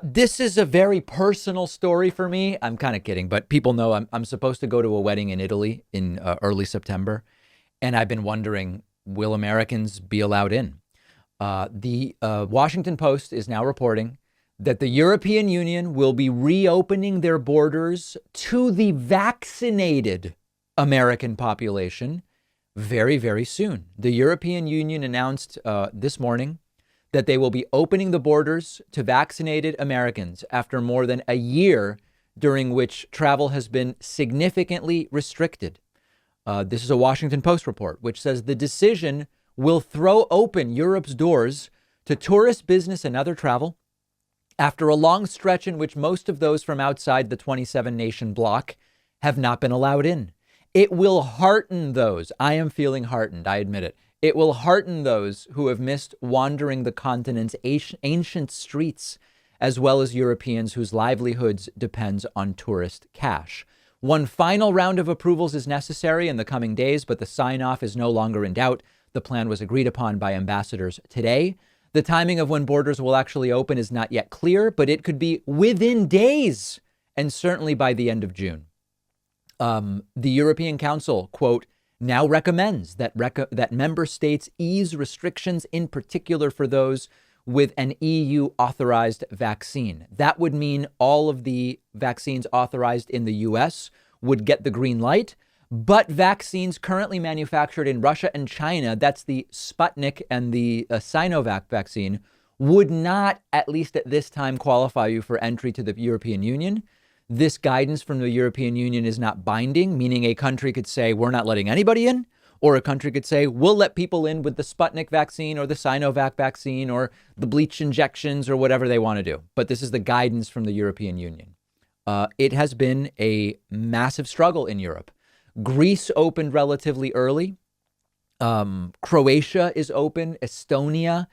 This is a very personal story for me. I'm kind of kidding, but people know I'm supposed to go to a wedding in Italy in early September. And I've been wondering, will Americans be allowed in? The Washington Post is now reporting that the European Union will be reopening their borders to the vaccinated American population very, very soon. The European Union announced this morning that they will be opening the borders to vaccinated Americans after more than a year during which travel has been significantly restricted. This is a Washington Post report, which says the decision will throw open Europe's doors to tourist, business, and other travel after a long stretch in which most of those from outside the 27 nation bloc have not been allowed in. It will hearten those. I am feeling heartened. I admit it. It will hearten those who have missed wandering the continent's ancient streets, as well as Europeans whose livelihoods depends on tourist cash. One final round of approvals is necessary in the coming days, but the sign-off is no longer in doubt. The plan was agreed upon by ambassadors today. The timing of when borders will actually open is not yet clear, but it could be within days and certainly by the end of June. The European Council, quote, now recommends that member states ease restrictions, in particular for those with an EU authorized vaccine. That would mean all of the vaccines authorized in the US would get the green light, but vaccines currently manufactured in Russia and China, that's the Sputnik and the Sinovac vaccine, would not, at least at this time, qualify you for entry to the European Union. This guidance from the European Union is not binding, meaning a country could say, we're not letting anybody in, or a country could say, we'll let people in with the Sputnik vaccine or the Sinovac vaccine or the bleach injections or whatever they want to do. But this is the guidance from the European Union. It has been a massive struggle in Europe. Greece opened relatively early. Croatia is open. Estonia.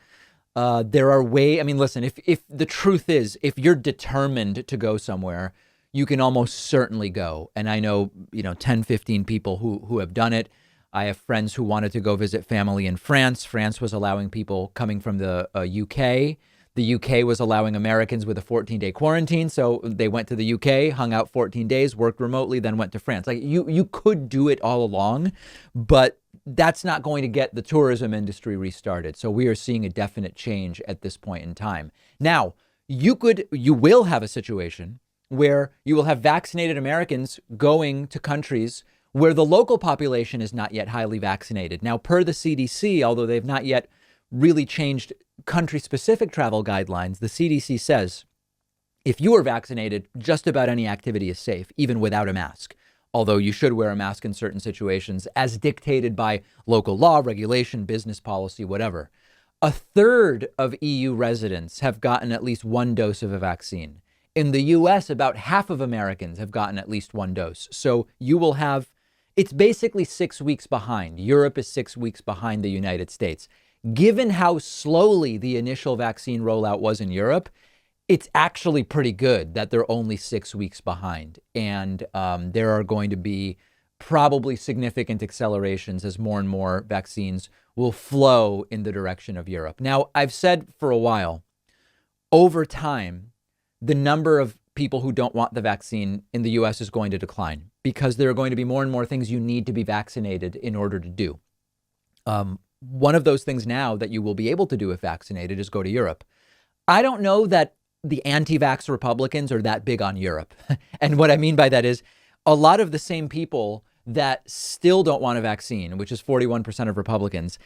There are listen, if the truth is, if you're determined to go somewhere, you can almost certainly go. And I know, 10, 15 people who have done it. I have friends who wanted to go visit family in France. France was allowing people coming from the UK. The UK was allowing Americans with a 14-day quarantine. So they went to the UK, hung out 14 days, worked remotely, then went to France. Like you could do it all along, but that's not going to get the tourism industry restarted. So we are seeing a definite change at this point in time. Now, you will have a situation where you will have vaccinated Americans going to countries where the local population is not yet highly vaccinated. Now, per the CDC, although they've not yet really changed country-specific travel guidelines, the CDC says if you are vaccinated, just about any activity is safe, even without a mask. Although you should wear a mask in certain situations as dictated by local law, regulation, business policy, whatever. A third of EU residents have gotten at least one dose of a vaccine. In the US, about half of Americans have gotten at least one dose. So you will have, it's basically 6 weeks behind. Europe is 6 weeks behind the United States. Given how slowly the initial vaccine rollout was in Europe, it's actually pretty good that they're only 6 weeks behind. And there are going to be probably significant accelerations as more and more vaccines will flow in the direction of Europe. Now, I've said for a while, over time, the number of people who don't want the vaccine in the US is going to decline because there are going to be more and more things you need to be vaccinated in order to do. One of those things now that you will be able to do if vaccinated is go to Europe. I don't know that the anti-vax Republicans are that big on Europe. And what I mean by that is a lot of the same people that still don't want a vaccine, which is 41% of Republicans,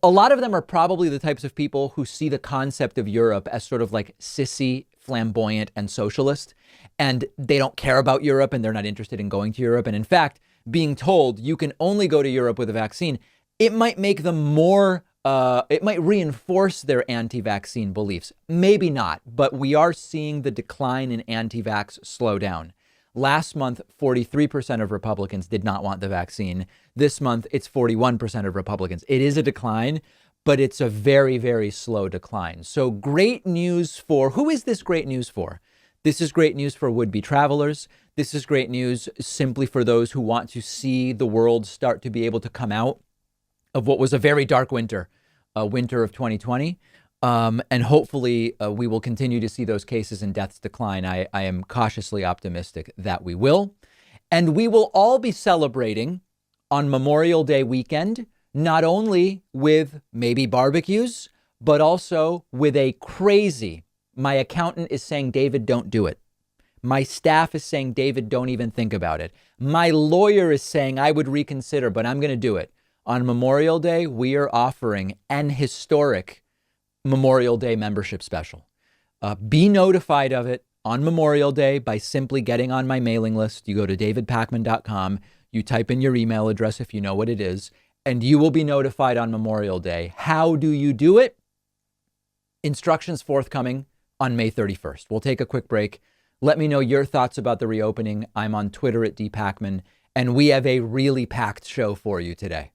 a lot of them are probably the types of people who see the concept of Europe as sort of like sissy, flamboyant, and socialist. And they don't care about Europe and they're not interested in going to Europe. And in fact, being told you can only go to Europe with a vaccine, it might make them more, it might reinforce their anti-vaccine beliefs. Maybe not, but we are seeing the decline in anti-vax slow down. Last month, 43% of Republicans did not want the vaccine. This month, it's 41% of Republicans. It is a decline, but it's a very, very slow decline. So great news for, who is this great news for? This is great news for would-be travelers. This is great news simply for those who want to see the world start to be able to come out of what was a very dark winter, winter of 2020. And hopefully we will continue to see those cases and deaths decline. I am cautiously optimistic that we will. And we will all be celebrating on Memorial Day weekend, not only with maybe barbecues, but also with a crazy, my accountant is saying, David, don't do it. My staff is saying, David, don't even think about it. My lawyer is saying I would reconsider, but I'm going to do it. On Memorial Day, we are offering an historic Memorial Day membership special. Be notified of it on Memorial Day by simply getting on my mailing list. You go to davidpakman.com, you type in your email address if you know what it is, and you will be notified on Memorial Day. How do you do it? Instructions forthcoming on May 31st. We'll take a quick break. Let me know your thoughts about the reopening. I'm on Twitter at dpakman, and we have a really packed show for you today.